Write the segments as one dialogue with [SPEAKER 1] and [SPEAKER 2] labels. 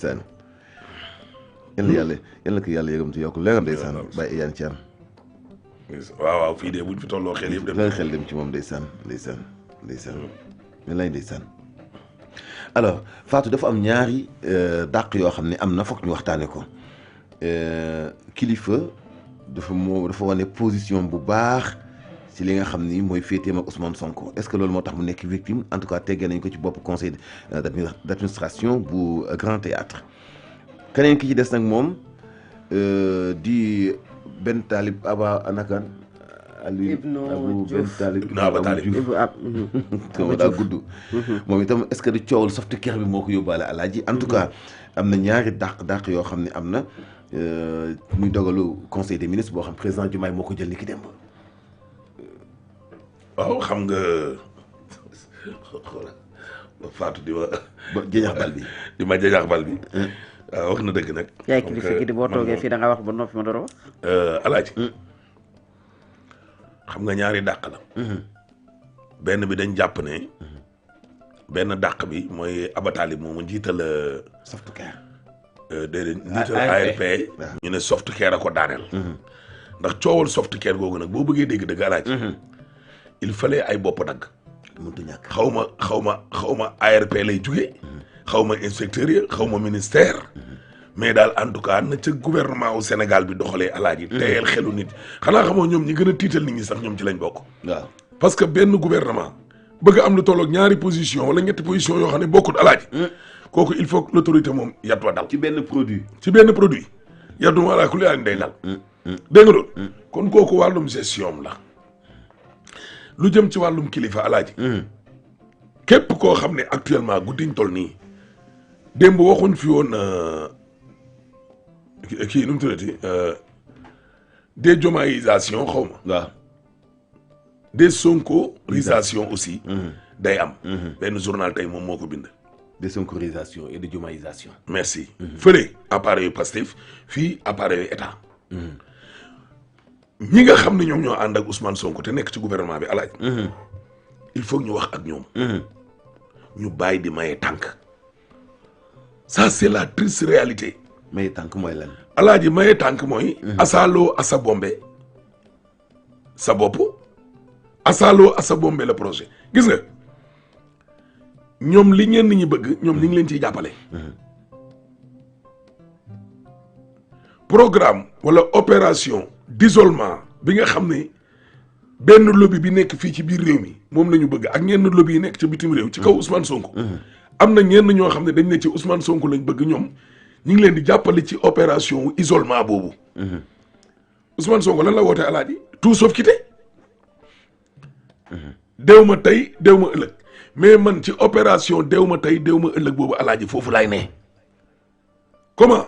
[SPEAKER 1] saan yal na ko yàlla yëgam ci yokk leeram ndeysaan bàyyi yaan ci am
[SPEAKER 2] waaw fii de buñ fi tolloo xel yëpp dem
[SPEAKER 1] la xel dem ci moom ndeysaan mais lay ndeysaan alors Fatou dafa am ñaari dàq yoo xam ne am na foog ñu waxtaane ko kilifa dafa wane position bu baax ci li nga xam ni mooy féeteem ak Ousmane Sonko est-ce que loolu moo tax mu nekk victime en tout cas teggee nañu ko ci bopp conseil d'administration bu Grand Théâtre keneen ki ci des nag moom di benn taalib aba anakan Aliou Abou benn taalib
[SPEAKER 2] Aba Talib
[SPEAKER 1] ko daa gudd moom itam est-ce que di coowal software bi moo ko yóbbaale alaaji en tout cas am na ñaari dàq yoo xam ne am na muy dogalu conseil des ministres boo xam président Diomaye moo ko jël ni ki démb
[SPEAKER 2] waaw xam nga Fatou di ma
[SPEAKER 1] jëñax bal bi
[SPEAKER 2] waaw wax na dëgg nag
[SPEAKER 3] yaay kilifa gi di boo toogee fii da nga wax ba noppi ma door a wax
[SPEAKER 2] alaaji xam nga ñaari dàq la benn bi dañ jàpp ne benn dàq bi mooy Aba Talib moomu njiital
[SPEAKER 1] software
[SPEAKER 2] déedéet njiital ARP ñu ne software a ko daaneel ndax coowal software googu nag boo bëggee dégg dëgg alaaji il fallait ay bopp dagg
[SPEAKER 1] mëntu ñàkk
[SPEAKER 2] xaw ma ARP lay jugee xaw ma inspecteur yi xaw ma ministère mais daal en tout cas na ca gouvernement wu Sénégal bi doxalee alaaji teyeel xelu nit xanaa xamoo ñoom ñi gën a tiital nit ñi sax ñoom ci lañ bokk
[SPEAKER 1] waaw
[SPEAKER 2] parce que benn gouvernement bëgg am lu tolloog ñaari position wala ñetti position yoo xam ne bokkut alaaji kooku il faut que l'autorité moom yat wa dal
[SPEAKER 1] ci benn produit
[SPEAKER 2] yaddu ma laa ku li day dal dégg nga loolu kon kooku wàllum gestion la lu jëm ci wàllum kilifa alaaji képp koo xam ne actuellement guddiñ tol nii démb waxuñ fi woon kii nu mu tuddati dédiomaïsation xaw ma
[SPEAKER 1] waaw
[SPEAKER 2] désonkorisation aussi day am benn journal tey moom moo ko bind
[SPEAKER 1] désonkorisation et dédiomaïsation
[SPEAKER 2] merci fële appareil Pastef fii appareil état ñi nga xam ne ñoom ñoo ànd ak Ousmane Sonko te nekk ci gouvernement bi alaaj il faut ñu wax ak ñoom ñu bàyyi di maye tànk ça c'est la triste réalité
[SPEAKER 1] maye tànk mooy lan
[SPEAKER 2] alaaji maye tànk mooy asaaloo asa bombe sa bopp asaaloo asa bombe le projet gis nga ñoom li ñenn ñi bëgg ñoom ñu ngi leen ciy jàppale programme wala opération d'isolement bi nga xam ne benn lobby bi nekk fii ci biir réew mi moom la ñu bëgg ak ñenn lobby yi nekk ci bitim réew ci kaw Ousmane Sonko am na ñenn ñoo xam ne dañ ne ci Ousmane Sonko lañ bëgg ñoom ñu ngi leen di jàppale ci opération isolement boobu Ousmane Sonko lan la wootee alaaji tout sauf quitté deew ma tey deew ma ëllëg mais man ci opération deew ma tey deew ma ëllëg boobu alaaji foofu laay ne comment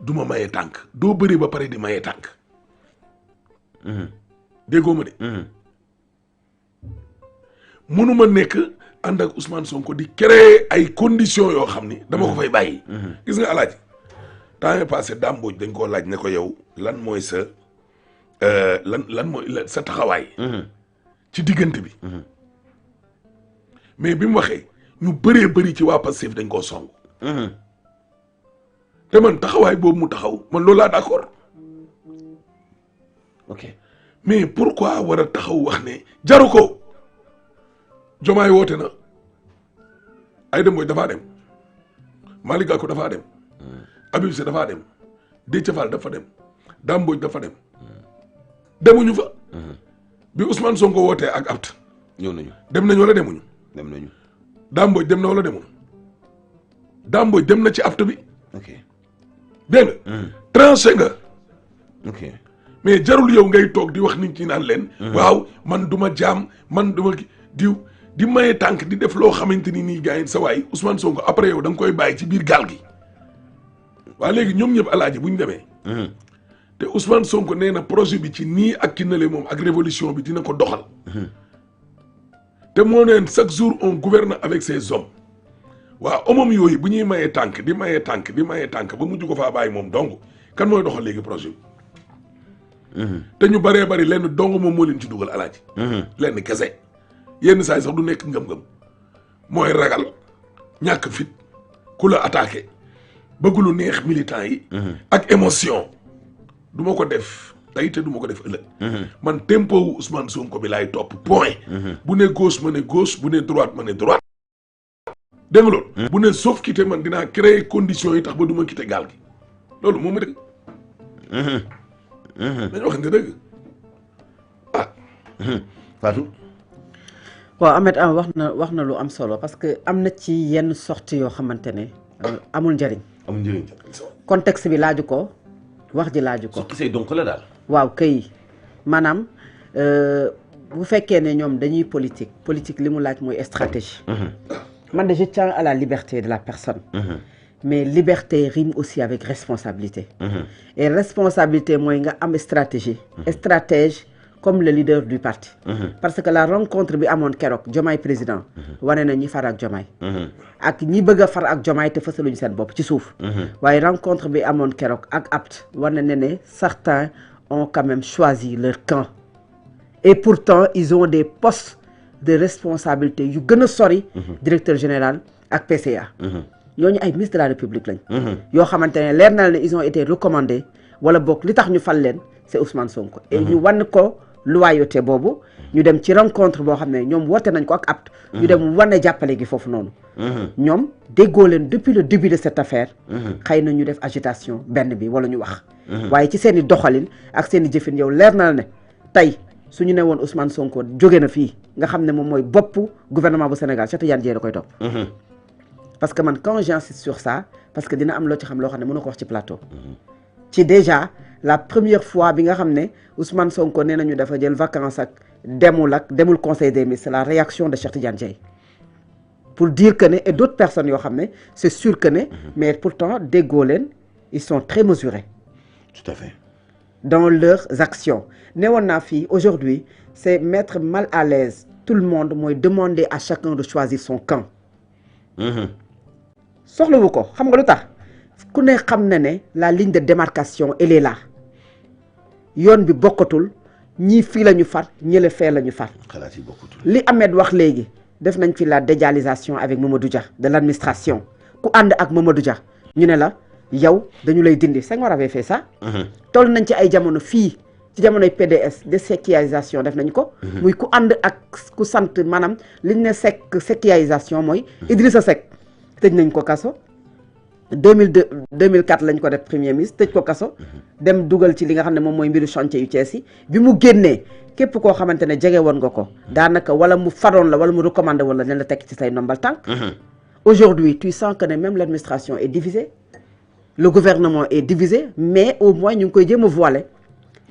[SPEAKER 2] du ma mayee tànk doo bëri ba pare di mayee tànk déggoo ma de mënuma nekk ànd ak Ousmane Sonko di créer ay conditions yoo xam ni dama ko fay bàyyi gis nga alaaji temps yi passé Dame Mbodj dañ koo laaj ne ko yow lan mooy sa lan mooy sa taxawaay ci diggante bi mais bi mu waxee ñu bëree bëri ci waa Pastef dañ koo song te man taxawaay boobu mu taxaw man loolu laa d'accord
[SPEAKER 1] ok
[SPEAKER 2] mais pourquoi war a taxaw wax ne jaru ko Jomaay woote na Aïda Mbodj dafaa dem Malick Gakou dafaa dem Habib Sy dafaa dem Déthié Fall dafa dem Dame Mbodj dafa dem demuñu fa bi Ousmane Sonko wootee ak apt
[SPEAKER 1] ñëw nañu
[SPEAKER 2] dem nañu wala demuñu
[SPEAKER 1] dem nañu
[SPEAKER 2] Dame Mbodj dem na wala demul Dame Mbodj dem na ci apt bi
[SPEAKER 1] ok
[SPEAKER 2] dégg nga tranché nga
[SPEAKER 1] ok
[SPEAKER 2] mais jarul yow ngay toog di wax nit ñi naan leen waaw man du ma jaam man du ma diw di maye tànk di def loo xamante ni nii gars yi sa waay Ousmane Sonko après yow da nga koy bàyyi ci biir gaal gi waa léegi ñoom ñëpp alaaji bu ñu demee te Ousmane Sonko nee na projet bi ci nii ak ki nale moom ak révolution bi dina ko doxal te moo neen chaque jour on gouverne avec ses hommes waa homam yooyu bu ñuy mayee tànk di mayee tànk di mayee tànk ba mujj ko faa bàyyi moom donc kan mooy doxal léegi projet bi te ñu bëree bëri lenn dong moom moo leen ci dugal alaaji lenn kese yenn saa yi sax du nekk ngëm-ngëm mooy ragal ñàkk fit ku la attaqué bëgg lu neex militant yi. ak émotion. du ma ko def tey te du ma ko def ëllëg. man tempo wu Ousmane Sonko bi laay topp point. bu ne gauche ma ne gauche bu ne droite ma ne droite. dégg nga loolu. bu ne sauf quitter man dinaa créer conditions yi tax ba du ma quitter gaal gi loolu moom ma dëgg. dañoo wax ne dëgg ah.
[SPEAKER 1] Fatou.
[SPEAKER 3] waaw Ahmed wax na lu am solo parce que am na ci yenn sorties yoo xamante ne amul njëriñ.
[SPEAKER 1] amul njëriñ.
[SPEAKER 3] contexte bi laaju ko wax ji laaju ko.
[SPEAKER 1] su gisee donc la daal.
[SPEAKER 3] waaw kay maanaam bu fekkee ne ñoom dañuy politique li mu laaj mooy stratégie. man de je tiens à la liberté de la personne. mais liberté rime aussi avec responsabilité. Et responsabilité mooy nga am stratégie. stratège comme le leader du parti. parce que la rencontre bi amoon keroog Diomaye président. wane na ñi far ak Diomaye. ak ñi bëgg a far ak Diomaye te fësaluñu seen bopp ci suuf. waaye rencontre bi amoon keroog ak APT wane na ne certains ont quand même choisi leur camp. et pourtant ils ont des postes de responsabilité yu gën a sori. directeur général ak PCA. ñooñu ay ministre de la République lañ. yoo xamante ne leer na ne ils ont été recommandés wala boog li tax ñu fal leen c'est Ousmane Sonko. et ñu wan ko loyauté boobu ñu dem ci rencontre boo xam ne ñoom woote nañ ko ak APT. ñu dem wane jàppale gi foofu noonu. ñoom déggoo leen depuis le début de cette affaire. xëy na ñu def agitation benn bi wala ñu wax. waaye ci seen i doxalin ak seen i jëfin yow leer na ne tey su ñu ne woon Ousmane Sonko jóge na fii nga xam ne moom mooy boppu gouvernement bu Sénégal Cheikh Tidiane Dièye da koy topp. parce que man quand j'insiste sur ça parce que dina am loo ci xam loo xam ne mën na ko wax ci plateau. ci déjà la première fois bi nga xam ne Ousmane Sonko nee nañu dafa jël vacances ak demul conseil des ministres c'est la réaction de Cheikh Tidiane Dièye pour dire que ne et d'autres personnes yoo xam ne c'est sûr que ne mais pourtant déggoo leen ils sont très mesurés.
[SPEAKER 1] tout à fait.
[SPEAKER 3] dans leurs actions ne woon naa fii aujourd'hui c'est mettre mal à l'aise tout le monde mooy demander à chacun de choisir son camp. soxlawu ko xam nga lu tax ku ne xam na ne la ligne de démarcation elle est là yoon bi bokkatul ñii fii la ñu far ñële fee la ñu far.
[SPEAKER 1] xalaat yi bokkatul.
[SPEAKER 3] li Ahmed wax léegi def nañ fi la dédialisation avec Mamadou Dia de l'administration ku ànd ak Mamadou Dia ñu ne la yow dañu lay dindi Senghor avait fait ça. toll nañ ci ay jamono fii ci jamonoy PDS déséquiarisation def nañ ko. muy ku ànd ak ku sant maanaam liñ ne séquiarisation mooy Idrissa Seck. tëj nañ ko kaso 2004 lañ ko def premier ministre tëj ko kaso dem dugal ci li nga xam ne moom mooy mbiru chantier yu Thiès yi bi mu génnee képp koo xamante ne jege woon nga ko daanaka wala mu faroon la wala mu recommandé woon la dañ la tekk ci say nombal tànk. aujourd'hui tu sens que ne même l'administration est divisée le gouvernement est divisé mais au moins ñu ngi koy jéem a voiler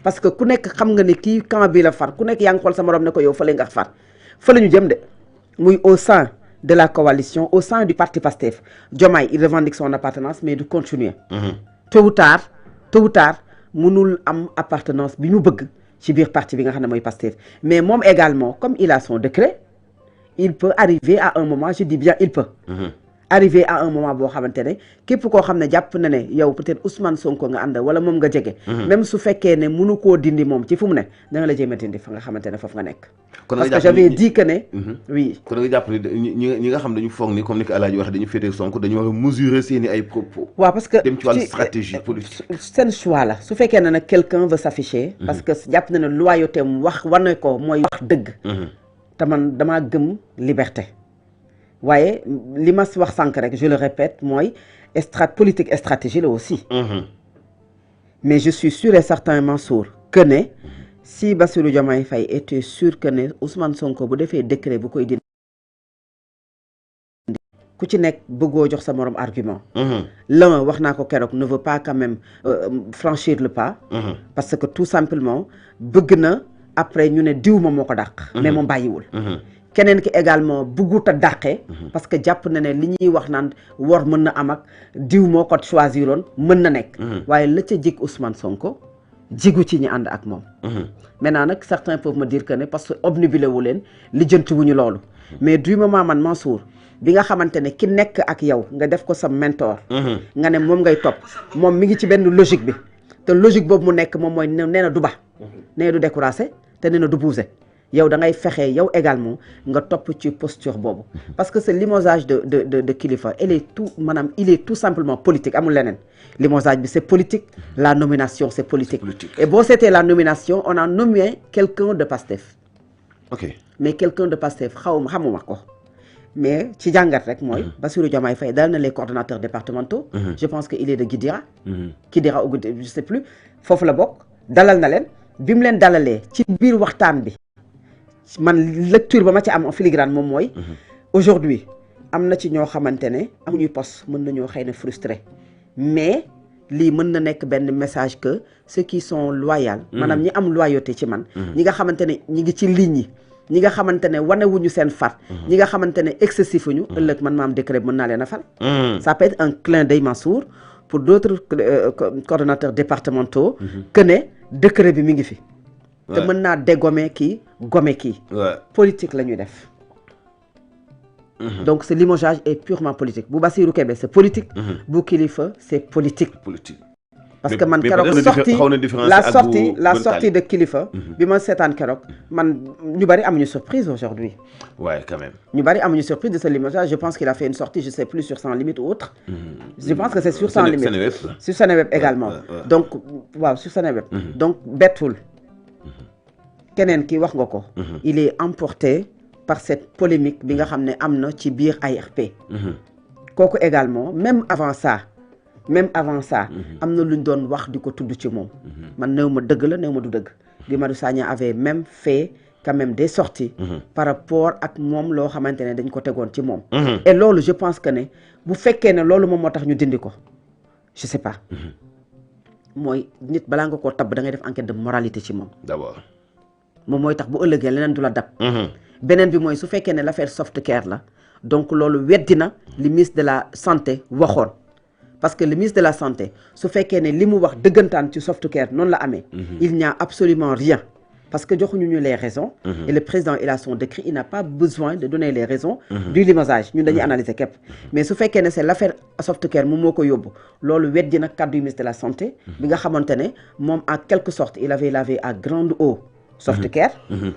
[SPEAKER 3] parce que ku nekk xam nga ne kii camp bi la far ku nekk yaa ngi xool sa morom ne ko yow fële nga far fële ñu jëm de muy au sein de la coalition au sein du parti PASTEF Diomaye il revendique son appartenance mais du continuer. tôt ou tard mënul am appartenance bi ñu bëgg ci biir parti bi nga xam ne mooy PASTEF mais moom également comme il a son décret il peut arriver à un moment je dis bien il peut. arriver à un moment boo xamante ne képp koo xam ne jàpp na ne yow peut-être Ousmane Sonko nga ànd wala moom nga jege. même su fekkee ne mënu koo dindi moom ci fu mu ne danga la jéem a dindi fa nga xamante ne foofu nga nekk. parce que j'avais dit que ne. oui
[SPEAKER 1] kon nga jàpp ni ñi nga xam dañu foog ni comme ni ko El Hadj waxee dañu féetee Sonko dañu war a mesurer seeni ay propos.
[SPEAKER 3] waaw parce que
[SPEAKER 1] dem ci wàllu stratégie politique.
[SPEAKER 3] seen choix la su fekkee ne nag quelqu'un veut s'afficher. parce que jàpp na ne loyauté mu wax wane ko mooy wax dëgg. te man damaa gëm liberté. waaye li ma wax sànq rek je le répète mooy politique et stratégie la aussi. mais je suis sûr et certain Mansour que ne si Bassirou Diomaye Faye était sûr que ne Ousmane Sonko bu defee décret bu koy dindi ku ci nekk bëggoo jox sa morom argument. l'un wax naa ko keroog ne veut pas quand même franchir le pas. parce que tout simplement bëgg na après ñu ne diw ma moo ko dàq. mais moom bàyyiwul. keneen ki également buggut a dàqee parce que jàpp na ne li ñuy wax naan wor mën na am ak diw moo ko choisiroon mën na nekk. waaye la ca jig Ousmane Sonko jigu ci ñi ànd ak moom. maintenant nag certains peuvent me dire que ne parce que obnubilé wu leen lijjanti wuñu loolu. mais du moment man Mansour bi nga xamante ne ki nekk ak yow nga def ko sa mentor. nga ne moom ngay topp moom mi ngi ci benn logique bi te logique boobu mu nekk moom mooy nee na du ba. nee du découragé te nee na du bouger. yow da ngay fexe yow également nga topp ci posture boobu parce que ce limogeage de Kilifeu il est tout simplement politique amul leneen limogeage bi c'est politique la nomination c'est politique et bon c'était la nomination on a nommé quelqu'un de Pastef
[SPEAKER 1] ok
[SPEAKER 3] mais quelqu'un de Pastef xamuma ko mais ci jàngat rek mooy Bassirou Diomaye Faye dal na les coordonnateurs départementaux je pense que il est de Kidira ou je sais plus foofu la bokk dalal na leen bi mu leen dalalee ci biir waxtaan bi man lecture ba ma ci am en filigrane moom mooy aujourd'hui am na ci ñoo xamante ne amuñuy poste mën nañoo xëy na frustré mais lii mën na nekk benn message que ceux qui sont loyaux maanaam ñi am loyauté ci man ñi nga xamante ne ñi ngi ci ligne yi ñi nga xamante ne wanewuñu seen far ñi nga xamante ne excessif uñu ëllëg man ma am décret mën naa leen a fal ça peut être un clin d'œil Mansour pour d'autres coordonnateurs départementaux que ne décret bi mi ngi fi te mën naa dégommer kii gommer kii politique la ñuy def donc ce limogeage est purement politique bu Bassirou Kébé c'est politique bu Kilifeu c'est politique parce que man keroog la sortie de Kilifeu bi ma seetaan keroog man ñu bari amuñu surprise aujourd'hui
[SPEAKER 1] quand même
[SPEAKER 3] ñu bari amuñu surprise de ce limogeage je pense qu'il a fait une sortie je sais plus sur Sans Limites ou autre je pense que c'est sur Sans Limites sur Seneweb également donc waaw sur Seneweb donc bettul keneen ki wax nga ko il est emporté par cette polémique bi nga xam ne am na ci biir ARP kooku également même avant ça am na lu ñu doon wax di ko tudd ci moom man néew ma dëgg la néew ma du dëgg Guy Marius Sagna avait même fait quand même des sorties par rapport ak moom loo xamante ne dañ ko tegoon ci moom et loolu je pense que ne bu fekkee ne loolu moom moo tax ñu dindi ko je sais pas mooy nit balaa nga koo tabb da ngay def enquête de moralité ci moom
[SPEAKER 1] d'abord
[SPEAKER 3] moom mooy tax bu ëllëgee leneen du la dab beneen bi mooy su fekkee ne l'affaire Softcare la donc loolu weddina li ministre de la santé waxoon parce que le ministre de la santé su fekkee ne li mu wax dëggantaan ci Softcare noonu la amee il n'y a absolument rien parce que joxuñu ñu les raisons et le président il a son décret il n'a pas besoin de donner les raisons du limogeage ñun dañuy analyser képp mais su fekkee ne c'est l'affaire Softcare moom moo ko yóbbu loolu weddi na kàddu yu ministre de la santé bi nga xamante ne moom en quelque sorte il avait lavé à grande eau Softcare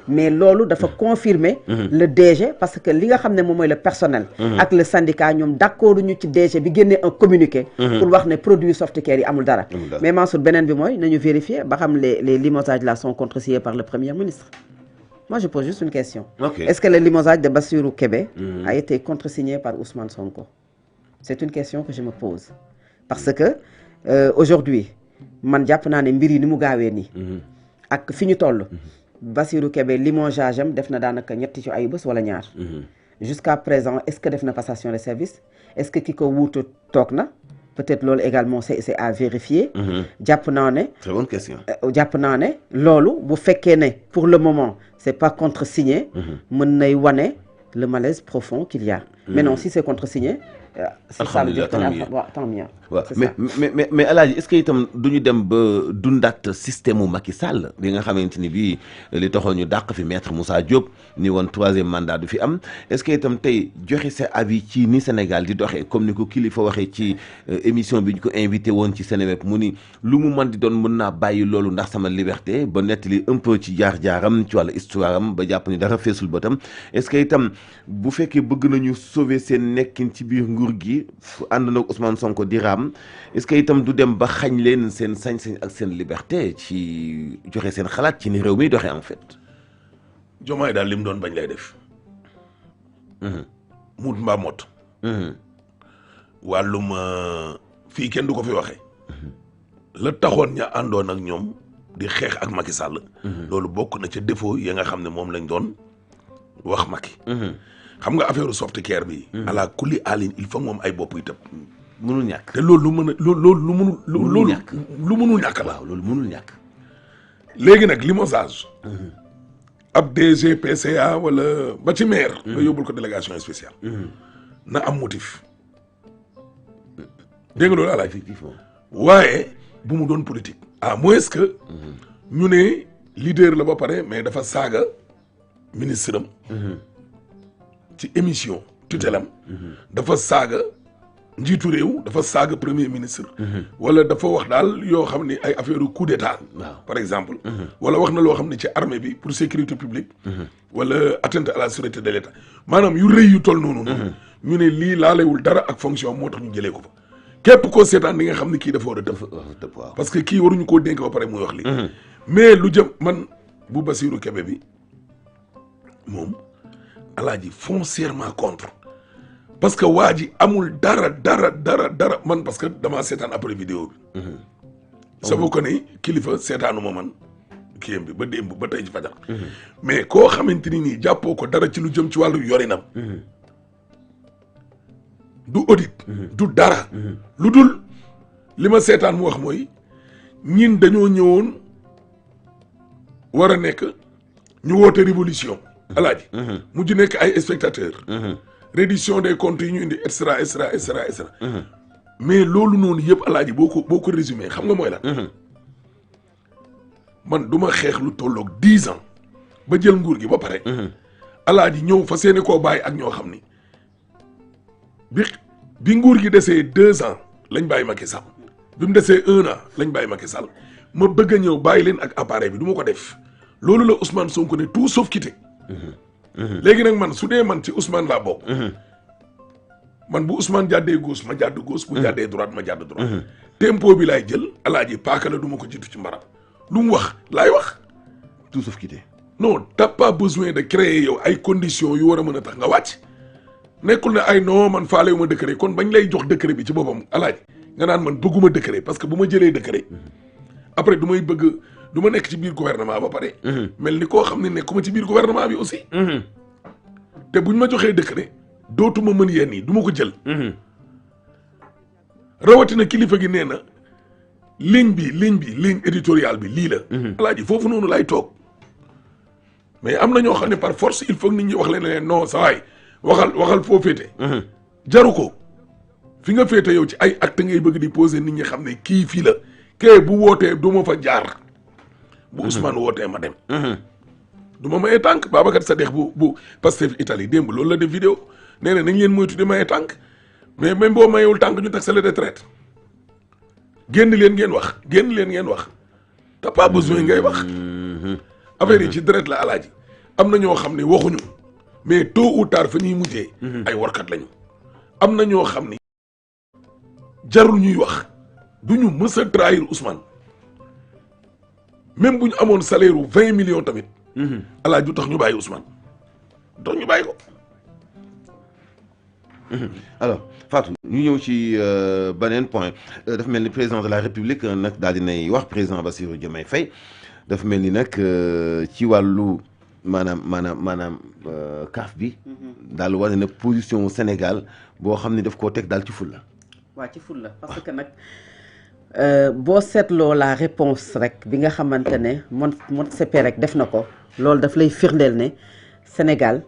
[SPEAKER 3] mais loolu dafa confirmer le DG parce que li nga xam ne moom mooy le personnel ak le syndicat ñoom d'accord ñu ci DG bi génnee un communiqué pour wax ne produit Softcare yi amul dara mais Mansour beneen bi mooy nañu vérifier ba xam les limogeages là sont contresigné par le premier ministre moi je pose juste une question est-ce que le limogeage de Bassirou Kébé a été contresigné par Ousmane Sonko c'est une question que je me pose parce que aujourd'hui man jàpp naa ne mbir yi ni mu gaawee nii ak fi ñu toll Bassirou Kébé limogeage am def na daanaka ñetti ci ay bés wala ñaar jusqu'à présent est-ce que def na passation de service est-ce que ki ko wuutu toog na peut-être loolu également c'est à vérifier jàpp naa ne
[SPEAKER 1] très bonne question
[SPEAKER 3] jàpp naa ne loolu bu fekkee ne pour le moment c'est pas contresigné mën nay wane le malaise profond qu'il y a maintenant si c'est contresigné
[SPEAKER 1] alhamdulilah
[SPEAKER 3] tant mieux
[SPEAKER 1] waaw mais Alaaji est-ce que itam du ñu dem ba dundaat système mu Macky Sall bi nga xamante ni bii li taxoon ñu dàq fi maître Moussa Diop ni woon 3e mandat du fi am est-ce que itam tey joxe sa avis ci ni Sénégal di doxee comme ni ko Kilifeu waxee ci émission bi ñu ko invité woon ci Seneweb mu ni lu mu mën di doon mën naa bàyyi loolu ndax sama liberté ba nettali un peu ci jaar-jaaram ci wàllu histoire am ba jàpp ni dara feesul bëtam est-ce que itam bu fekkee bëgg nañu sauver seen nekkin ci biir nguur gi ànd na Ousmane Sonko di raam est-ce que itam du dem ba xañ leen seen sañ-sañ ak seen liberté ci joxe seen xalaat ci ni réew mi doxee en fait.
[SPEAKER 2] Diomaye daal li mu doon bañ lay def. muut mbaa mot. wàllum fii kenn du ko fi waxee. la taxoon ña àndoon ak ñoom di xeex ak Macky Sall. loolu bokk na ca défaut yi nga xam ne moom lañ doon wax Macky. xam nga affaire Softcare bi. ala kulli alin il faut moom ay bopp yi tëb.
[SPEAKER 1] mënul ñàkk
[SPEAKER 2] te loolu lu mën a loolu lu mënul. loolu lu mënul ñàkk la.
[SPEAKER 1] waaw loolu mënul ñàkk.
[SPEAKER 2] léegi nag limogeage. ab DG PCA wala ba ci maire. nga yóbbul ko délégation spéciale. na am motif. dégg nga loolu alaay
[SPEAKER 1] effectivement
[SPEAKER 2] waaye bu mu doon politique. à moins que. ñu ne leader la ba pare mais dafa saaga ministre am. ci émission tutelam. dafa saaga njiitu réew dafa saaga premier ministre. wala dafa wax daal yoo xam ne ay affaire coup d'état par exemple. wala wax na loo xam ne ci armée bi pour sécurité publique. wala atteinte à la sûreté de l'État maanaam yu rëy yu toll noonu. ñu ne lii laalewul dara ak fonction moo tax ñu jëlee ko fa. képp koo seetaan di nga xam ne kii dafa war a dëpp. parce que kii waruñu koo dénk ba pare muy wax lii. mais lu jëm man bu Bassirou Kébé bi moom alaaji foncièrement contre. parce que waa ji amul dara man parce que damaa seetaan après vidéo bi. ça veut ko ne kilifa seetaanu ma man kiyam bi ba démb ba tey ci fajar. mais koo xamante ni nii jàppoo ko dara ci lu jëm ci wàllu yorinam. du audit. du dara. lu dul li ma seetaan mu wax mooy ñin dañoo ñëwoon war a nekk ñu woote révolution alaaji mujj nekk ay spectateurs. reddition des comptes yi ñu indi et cetera et cetera et cetera et cetera. mais loolu noonu yëpp alaaji boo ko résumé xam nga mooy lan. man du ma xeex lu tolloog 10 ans ba jël nguur gi ba pare. alaaji ñëw fa seeni koo bàyyi ak ñoo xam ni bi nguur gi desee 2 ans lañ bàyyi Macky Sall bi mu desee 1 an lañ bàyyi Macky Sall ma bëgg a ñëw bàyyi leen ak appareil bi du ma ko def loolu la Ousmane Sonko ne tout sauf quitter. léegi nag man su dee man ci Ousmane laa bokk. man bu Ousmane jàddee gauche ma jàdd gauche. bu jàddee droite ma jàdd droite. tempo bi laay jël alaaji paaka la du ma ko jiitu ci mbaram lu mu wax laay wax.
[SPEAKER 1] tout sauf quitter.
[SPEAKER 2] non t'as pas besoin de créer yow ay conditions yu war a mën a tax nga wàcc nekkul ne ay non man faalewu ma décret kon bañ lay jox décret bi ci boppam alaaji nga naan man bëgguma décret parce que bu ma jëlee décret. après du may bëgg. du ma nekk ci biir gouvernement ba pare. mel ni koo xam ne nekkuma ci biir gouvernement bi aussi. te buñ ma joxee décret dootuma mën yenn yi du ma ko jël. rawatina kilifa gi nee na ligne éditoriale bi lii la. alaaji foofu noonu laay toog mais am na ñoo xam ne par force il faut que nit ñi wax leen non saa waay waxal foo féete. jaru ko fi nga féete yow ci ay acte ngay bëgg di poser nit ñi xam ne kii fii la kee bu wootee du ma fa jaar. bu Ousmane wootee ma dem. du ma maye tànk Babacar Sadikh bu Pastef Italie démb loolu la def vidéo nee na nañ leen moytu di maye tànk mais même boo mayewul tànk ñu taxé la de traite génn leen ngeen wax t'as pas besoin ngay wax. affaire yi ci deret la alaaji am na ñoo xam ne waxuñu mais tôt ou tard fa ñuy mujjee. ay warkat lañu. am na ñoo xam ni jarul ñuy wax duñu mës a trahir Ousmane. même bu ñu amoon salaire u 20 millions tamit. alaaji du tax ñu bàyyi Ousmane tax ñu bàyyi ko.
[SPEAKER 1] alors Fatou ñu ñëw ci beneen point dafa mel ni président de la République nag daal dinay wax président Bassirou Diomaye Faye dafa mel ni nag ci wàllu maanaam CAF bi. daal wane na position Sénégal boo xam ne daf koo teg daal ci fulla.
[SPEAKER 3] waaw ci fulla parce que nag. boo seetloo la réponse rek bi nga xamante ne Motsepe rek def na ko loolu daf lay firndeel ne Sénégal.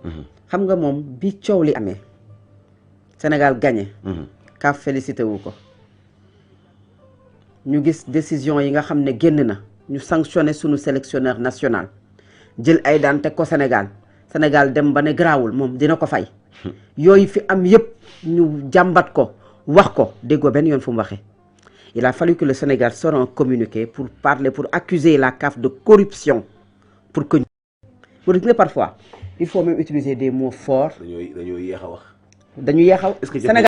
[SPEAKER 3] xam nga moom bi coow li amee Sénégal gagné. CAF félicité wu ko ñu gis décision yi nga xam ne génn na ñu sanctionné sunu sélectionneur national jël ay daan teg ko Sénégal dem ba ne garaawul moom dina ko fay. yooyu fi am yëpp ñu jàmbat ko wax ko déggoo benn yoon fu mu waxee. Il a fallu que le Sénégal sorte un communiqué pour parler, pour accuser la CAF de corruption. Pour que... Parfois, il faut même utiliser des mots forts.
[SPEAKER 1] dañoo yéex a wax.
[SPEAKER 3] Sénégal